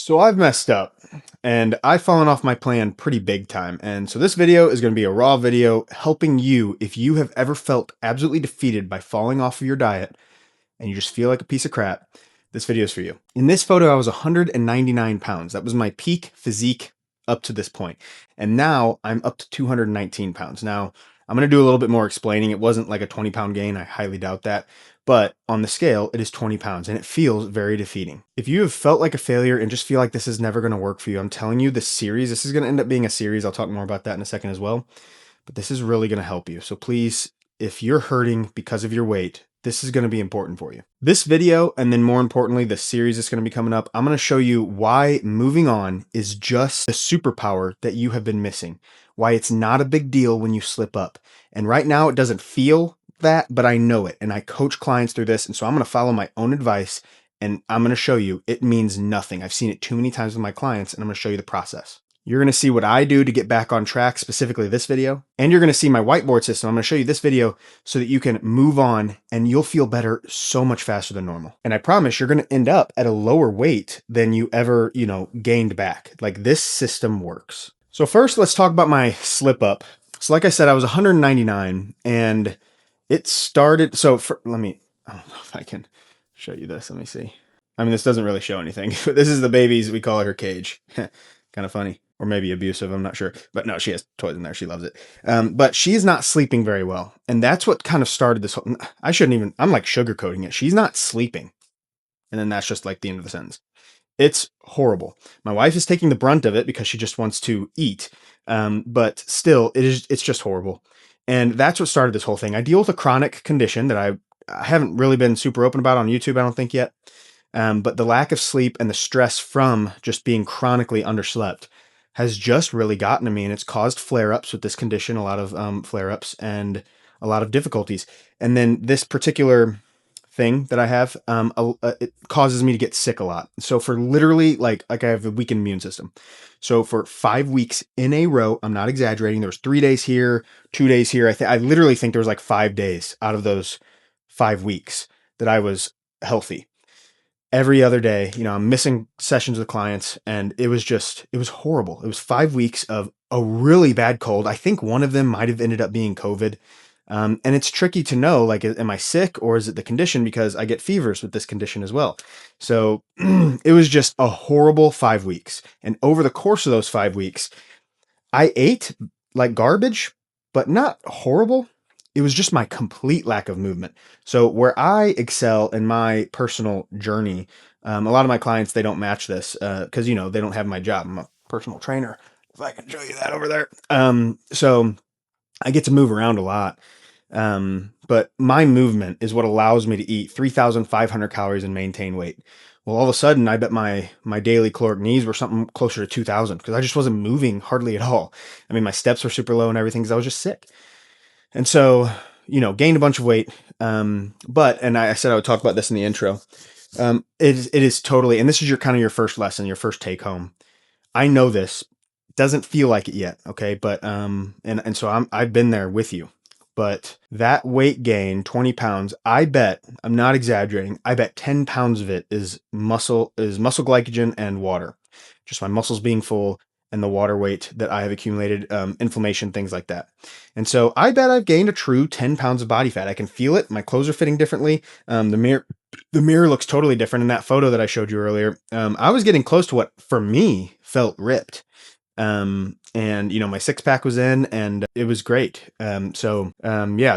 So I've messed up and I've fallen off my plan pretty big time. And so this video is going to be a raw video helping you if you have ever felt absolutely defeated by falling off of your diet and you just feel like a piece of crap. This video is for you. In this photo, I was 199 pounds. That was my peak physique up to this point. And now I'm up to 219 pounds. Now I'm going to do a little bit more explaining. It wasn't like a 20-pound gain. I highly doubt that. But on the scale, it is 20 pounds and it feels very defeating. If you have felt like a failure and just feel like this is never going to work for you, I'm telling you, this is going to end up being a series. I'll talk more about that in a second as well. But this is really going to help you. So please, if you're hurting because of your weight, this is going to be important for you. This video, and then more importantly, the series that's going to be coming up, I'm going to show you why moving on is just a superpower that you have been missing. Why it's not a big deal when you slip up. And right now it doesn't feel that, but I know it. And I coach clients through this. And so I'm going to follow my own advice and I'm going to show you it means nothing. I've seen it too many times with my clients and I'm going to show you the process. You're going to see what I do to get back on track, specifically this video. And you're going to see my whiteboard system. I'm going to show you this video so that you can move on and you'll feel better so much faster than normal. And I promise you're going to end up at a lower weight than you ever, gained back. Like this system works. So first, let's talk about my slip up. So like I said, I was 199 and it started. So I don't know if I can show you this. Let me see. I mean, this doesn't really show anything, but this is the baby's, we call it her cage. Kind of funny. Or maybe abusive, I'm not sure. But no, she has toys in there. She loves it. But she's not sleeping very well. And that's what kind of started this whole, I'm like sugarcoating it. She's not sleeping. And then that's just like the end of the sentence. It's horrible. My wife is taking the brunt of it because she just wants to eat. But still, it's just horrible. And that's what started this whole thing. I deal with a chronic condition that I haven't really been super open about on YouTube, I don't think yet. But the lack of sleep and the stress from just being chronically underslept has just really gotten to me, and it's caused flare-ups with this condition, a lot of flare-ups and a lot of difficulties. And then this particular thing that I have, it causes me to get sick a lot. So for literally like I have a weakened immune system. So for 5 weeks in a row, I'm not exaggerating. There was 3 days here, 2 days here. I literally think there was like 5 days out of those 5 weeks that I was healthy. Every other day, I'm missing sessions with clients and it was horrible. It was 5 weeks of a really bad cold. I think one of them might have ended up being COVID. And it's tricky to know, like, am I sick or is it the condition? Because I get fevers with this condition as well. So it was just a horrible 5 weeks. And over the course of those 5 weeks, I ate like garbage, but not horrible. It was just my complete lack of movement. So where I excel in my personal journey, a lot of my clients, they don't match this because, they don't have my job. I'm a personal trainer. If I can show you that over there. So I get to move around a lot. But my movement is what allows me to eat 3,500 calories and maintain weight. Well, all of a sudden, I bet my daily caloric needs were something closer to 2,000 because I just wasn't moving hardly at all. I mean, my steps were super low and everything because I was just sick. And so, gained a bunch of weight. And I said I would talk about this in the intro. It is totally, and this is your first lesson, your first take home. I know this doesn't feel like it yet. Okay. But, and so I've been there with you, but that weight gain, 20 pounds, I bet, I'm not exaggerating. I bet 10 pounds of it is muscle glycogen and water, just my muscles being full and the water weight that I have accumulated, inflammation, things like that. And so I bet I've gained a true 10 pounds of body fat. I can feel it. My clothes are fitting differently. The mirror looks totally different. In that photo that I showed you earlier, I was getting close to what for me felt ripped. And my 6-pack was in and it was great. Yeah,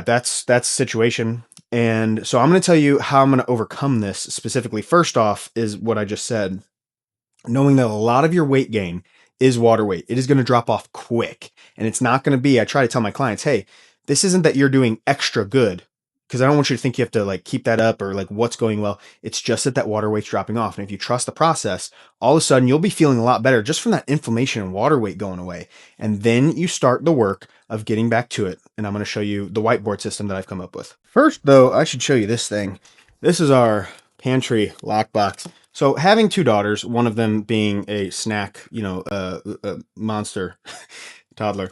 that's the situation. And so I'm going to tell you how I'm going to overcome this specifically. First off is what I just said, knowing that a lot of your weight gain is water weight. It is going to drop off quick. And it's not going to be, I try to tell my clients, hey, this isn't that you're doing extra good because I don't want you to think you have to like keep that up or like what's going well. It's just that water weight's dropping off. And if you trust the process, all of a sudden you'll be feeling a lot better just from that inflammation and water weight going away. And then you start the work of getting back to it. And I'm going to show you the whiteboard system that I've come up with. First though, I should show you this thing. This is our pantry lockbox. So having 2 daughters, one of them being a snack, a monster toddler,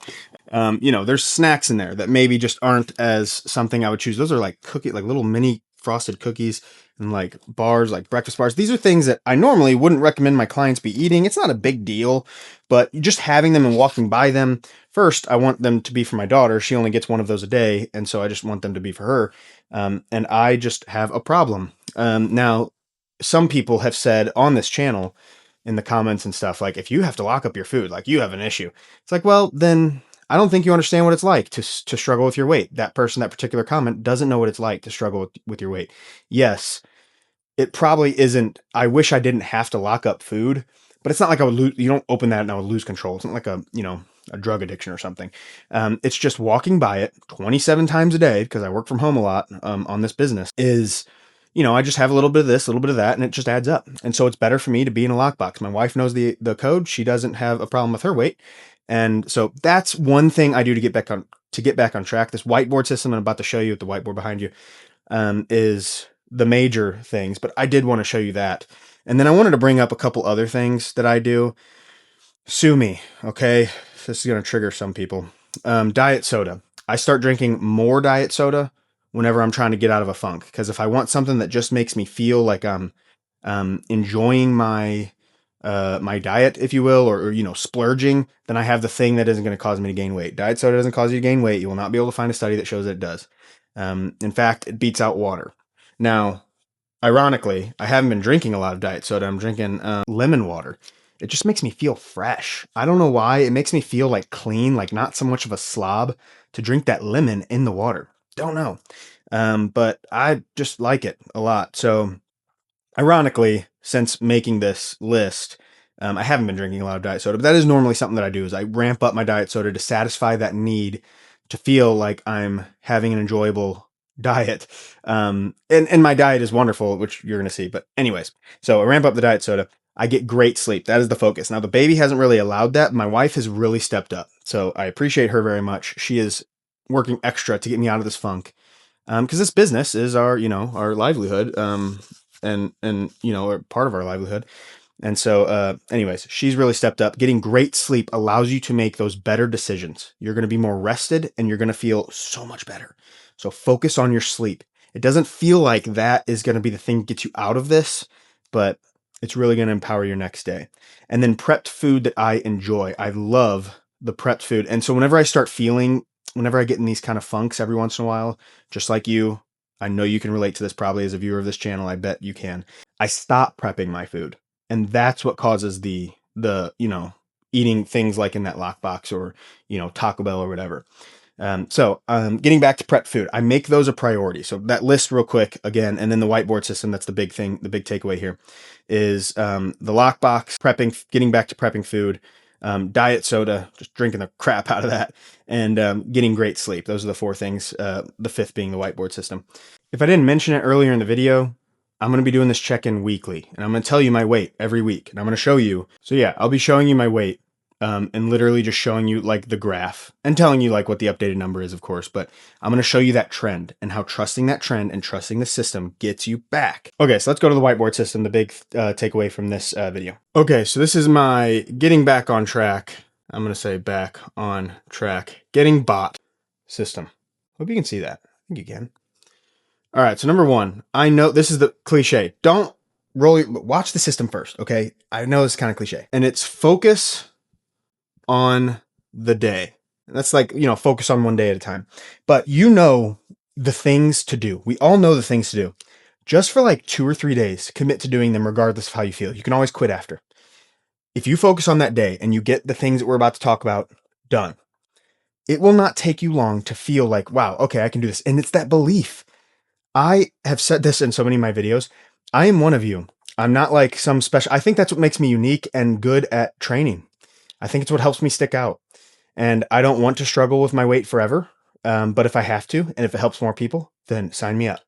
there's snacks in there that maybe just aren't as something I would choose. Those are like little mini frosted cookies and like bars, like breakfast bars. These are things that I normally wouldn't recommend my clients be eating. It's not a big deal, but just having them and walking by them. First, I want them to be for my daughter. She only gets one of those a day, and so I just want them to be for her. And I just have a problem. Now, some people have said on this channel in the comments and stuff, like, if you have to lock up your food, like, you have an issue. It's like, well, then I don't think you understand what it's like to struggle with your weight. That person, that particular comment, doesn't know what it's like to struggle with your weight. Yes, it probably isn't. I wish I didn't have to lock up food, but it's not like I would lose. You don't open that and I would lose control. It's not like a drug addiction or something. It's just walking by it 27 times a day, because I work from home a lot on this business, is, I just have a little bit of this, a little bit of that, and it just adds up. And so it's better for me to be in a lockbox. My wife knows the code. She doesn't have a problem with her weight. And so that's one thing I do to get back on track. This whiteboard system I'm about to show you, with the whiteboard behind you, is the major things, but I did want to show you that. And then I wanted to bring up a couple other things that I do. Sue me, okay? This is going to trigger some people. Diet soda. I start drinking more diet soda whenever I'm trying to get out of a funk, because if I want something that just makes me feel like I'm enjoying my diet, if you will, or splurging, then I have the thing that isn't going to cause me to gain weight. Diet soda doesn't cause you to gain weight. You will not be able to find a study that shows that it does. In fact, it beats out water. Now, ironically, I haven't been drinking a lot of diet soda. I'm drinking lemon water. It just makes me feel fresh. I don't know why. It makes me feel like clean, like not so much of a slob to drink that lemon in the water. Don't know. But I just like it a lot. So ironically, since making this list, I haven't been drinking a lot of diet soda, but that is normally something that I do, is I ramp up my diet soda to satisfy that need to feel like I'm having an enjoyable diet. And my diet is wonderful, which you're going to see. But anyways, so I ramp up the diet soda. I get great sleep. That is the focus. Now, the baby hasn't really allowed that. My wife has really stepped up. So I appreciate her very much. She is working extra to get me out of this funk. Because this business is our livelihood. And part of our livelihood. And so, anyways, she's really stepped up. Getting great sleep allows you to make those better decisions. You're going to be more rested and you're going to feel so much better. So focus on your sleep. It doesn't feel like that is going to be the thing that gets you out of this, but it's really going to empower your next day. And then prepped food that I enjoy. I love the prepped food. And so whenever I get in these kind of funks every once in a while, just like you, I know you can relate to this probably as a viewer of this channel. I bet you can. I stop prepping my food. And that's what causes the eating things like in that lockbox or, Taco Bell or whatever. Getting back to prep food, I make those a priority. So that list real quick again, and then the whiteboard system, that's the big thing. The big takeaway here is the lockbox, prepping, getting back to prepping food, diet soda, just drinking the crap out of that, and getting great sleep. Those are the four things, the fifth being the whiteboard system. If I didn't mention it earlier in the video, I'm going to be doing this check-in weekly, and I'm going to tell you my weight every week, and I'm going to show you. So yeah, I'll be showing you my weight, and literally just showing you like the graph and telling you like what the updated number is, of course, but I'm going to show you that trend and how trusting that trend and trusting the system gets you back. Okay, so let's go to the whiteboard system, the big takeaway from this video. Okay, so this is my getting back on track. I'm going to say back on track, getting bot system. Hope you can see that. I think you can. All right, so number one, I know this is the cliche. Don't watch the system first, okay? I know it's kind of cliche. And it's focus on the day. And that's like, focus on one day at a time. But the things to do. We all know the things to do. Just for like 2 or 3 days, commit to doing them regardless of how you feel. You can always quit after. If you focus on that day and you get the things that we're about to talk about done, it will not take you long to feel like, wow, okay, I can do this. And it's that belief. I have said this in so many of my videos. I am one of you. I'm not like some special. I think that's what makes me unique and good at training. I think it's what helps me stick out. And I don't want to struggle with my weight forever. But if I have to, and if it helps more people, then sign me up.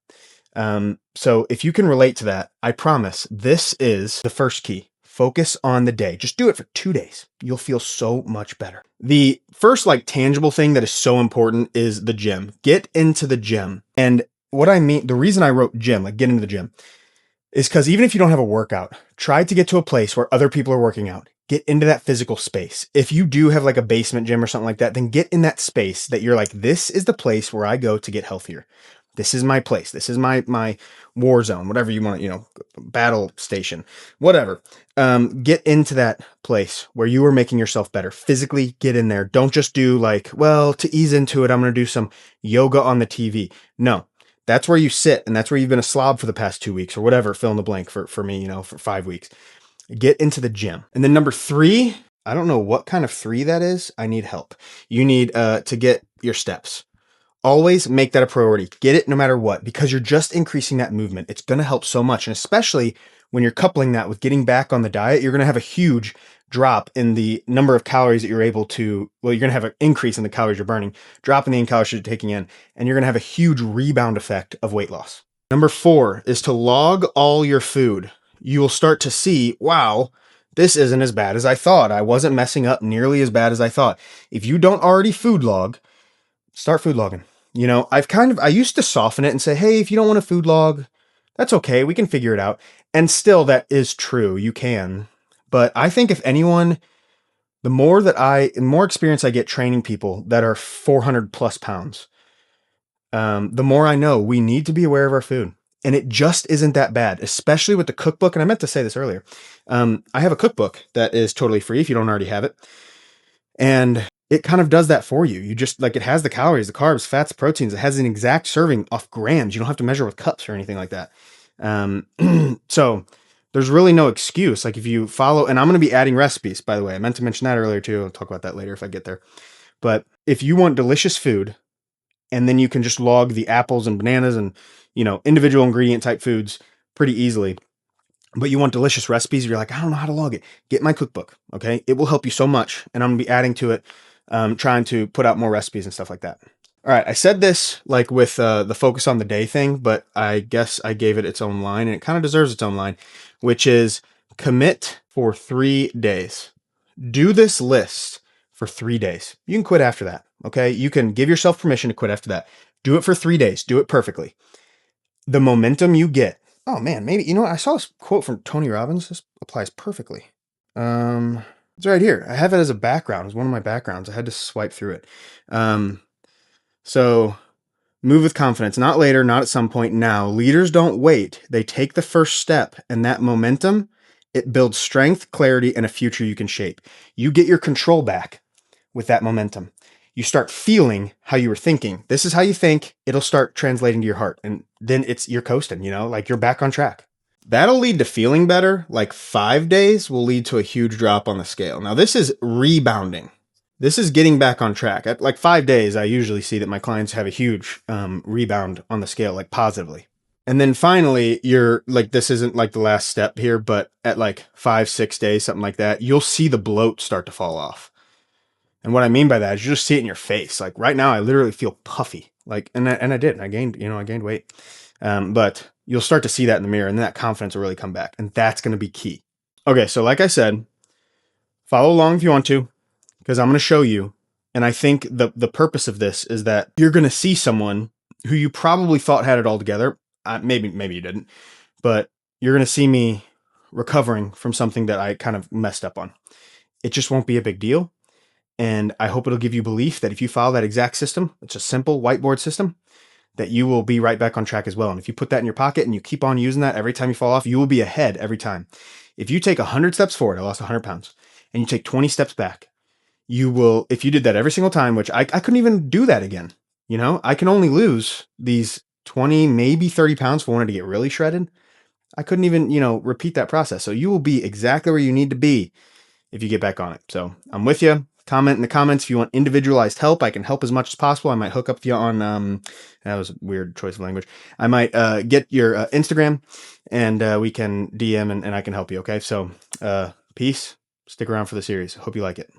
So if you can relate to that, I promise this is the first key. Focus on the day. Just do it for 2 days. You'll feel so much better. The first tangible thing that is so important is the gym. Get into the gym. And what I mean, the reason I wrote gym, get into the gym, is because even if you don't have a workout, try to get to a place where other people are working out. Get into that physical space. If you do have a basement gym or something like that, then get in that space that you're like, this is the place where I go to get healthier. This is my place. This is my war zone, whatever you want, battle station, whatever. Get into that place where you are making yourself better. Physically get in there. Don't just do like, well, to ease into it, I'm going to do some yoga on the TV. No, that's where you sit, and that's where you've been a slob for the past 2 weeks or whatever, fill in the blank for me, for 5 weeks. Get into the gym. And then number 3, I don't know what kind of 3 that is. I need help. You need to get your steps. Always make that a priority. Get it no matter what, because you're just increasing that movement. It's going to help so much. And especially when you're coupling that with getting back on the diet, you're going to have a huge drop in the number of calories that you're able to, well, you're going to have an increase in the calories you're burning, drop in the calories you're taking in, and you're going to have a huge rebound effect of weight loss. Number 4 is to log all your food. You will start to see, wow, this isn't as bad as I thought. I wasn't messing up nearly as bad as I thought. If you don't already food log, start food logging. I used to soften it and say, hey, if you don't want a food log, that's okay. We can figure it out. And still, that is true. You can. But I think if anyone, the more experience I get training people that are 400 plus pounds, the more I know we need to be aware of our food. And it just isn't that bad, especially with the cookbook. And I meant to say this earlier. I have a cookbook that is totally free if you don't already have it. And it kind of does that for you. You just it has the calories, the carbs, fats, proteins. It has an exact serving off grams. You don't have to measure with cups or anything like that. So there's really no excuse. Like if you follow, and I'm going to be adding recipes, by the way, I meant to mention that earlier too. I'll talk about that later if I get there. But if you want delicious food, and then you can just log the apples and bananas and, individual ingredient type foods pretty easily. But you want delicious recipes, you're like, I don't know how to log it. Get my cookbook, okay? It will help you so much, and I'm going to be adding to it, trying to put out more recipes and stuff like that. All right, I said this like with the focus on the day thing, but I guess I gave it its own line, and it kind of deserves its own line, which is commit for 3 days. Do this list for 3 days. You can quit after that, okay? You can give yourself permission to quit after that. Do it for 3 days. Do it perfectly. The momentum you get. Oh man, maybe, I saw this quote from Tony Robbins. This applies perfectly. It's right here. I have it as a background. It's one of my backgrounds. I had to swipe through it. So move with confidence, not later, not at some point, now. Leaders don't wait. They take the first step, and that momentum, it builds strength, clarity, and a future you can shape. You get your control back with that momentum. You start feeling how you were thinking. This is how you think. It'll start translating to your heart. And then you're coasting, like you're back on track. That'll lead to feeling better. Like 5 days will lead to a huge drop on the scale. Now this is rebounding. This is getting back on track. At like 5 days, I usually see that my clients have a huge rebound on the scale, like positively. And then finally, you're like, this isn't like the last step here, but at like 5-6 days, something like that, you'll see the bloat start to fall off. And what I mean by that is you just see it in your face. Like right now, I literally feel puffy. Like, and I did. I gained weight. But you'll start to see that in the mirror, and then that confidence will really come back. And that's going to be key. Okay, so like I said, follow along if you want to, because I'm going to show you. And I think the purpose of this is that you're going to see someone who you probably thought had it all together. Maybe you didn't, but you're going to see me recovering from something that I kind of messed up on. It just won't be a big deal. And I hope it'll give you belief that if you follow that exact system, it's a simple whiteboard system, that you will be right back on track as well. And if you put that in your pocket and you keep on using that every time you fall off, you will be ahead every time. If you take 100 steps forward, I lost 100 pounds, and you take 20 steps back, you will, if you did that every single time, which I couldn't even do that again. I can only lose these 20, maybe 30 pounds if I wanted to get really shredded. I couldn't even, repeat that process. So you will be exactly where you need to be if you get back on it. So I'm with you. Comment in the comments if you want individualized help. I can help as much as possible. I might hook up with you on, that was a weird choice of language. I might get your Instagram, and we can DM and I can help you. Okay. So peace. Stick around for the series. Hope you like it.